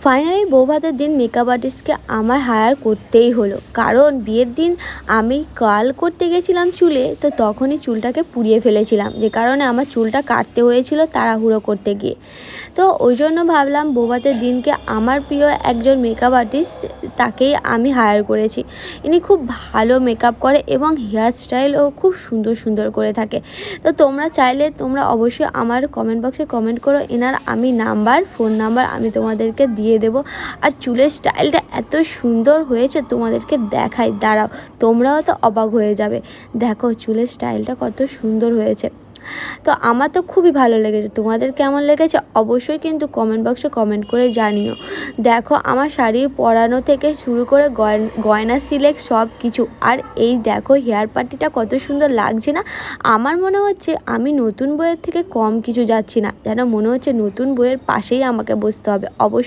Finally বৌভাতের দিন makeup আর্টিস্টকে আমার higher করতেই হলো, কারণ বিয়ের দিন আমি কার্ল করতে গেছিলাম চুলে, তো তখনই চুলটাকে পুড়িয়ে ফেলেছিলাম, যে কারণে আমার চুলটা কাটতে হয়েছিল তাড়াহুড়ো করতে গিয়ে। তো ওই জন্য ভাবলাম বৌভাতের দিনকে আমার প্রিয় একজন মেকআপ আর্টিস্ট, তাকেই আমি হায়ার করেছি। ইনি খুব ভালো মেকআপ করে এবং হেয়ার স্টাইলও খুব সুন্দর সুন্দর করে থাকে। তো তোমরা চাইলে তোমরা অবশ্যই আমার কমেন্ট বক্সে কমেন্ট করো, এনার আমি ফোন নাম্বার আমি তোমাদেরকে দিয়ে দেবো। আর চুলের স্টাইলটা এত সুন্দর হয়েছে, তোমাদেরকে দেখাই, দাঁড়াও, তোমরাও তো অবাক হয়ে যাবে। দেখো চুলের স্টাইলটা কত সুন্দর হয়েছে। তো আমার তো খুবই ভালো লেগেছে, তোমাদের কেমন লেগেছে অবশ্যই কিন্তু কমেন্ট বক্সে কমেন্ট করে জানিও। দেখো আমার শাড়ি পরানো থেকে শুরু করে গয়না সিলেক্ট সব কিছু, আর এই দেখো হেয়ার পার্টিটা কত সুন্দর লাগছে না? আমার মনে হচ্ছে আমি নতুন বইয়ের থেকে কম কিছু যাচ্ছি না, যেন মনে হচ্ছে নতুন বইয়ের পাশেই আমাকে বসতে হবে। অবশ্যই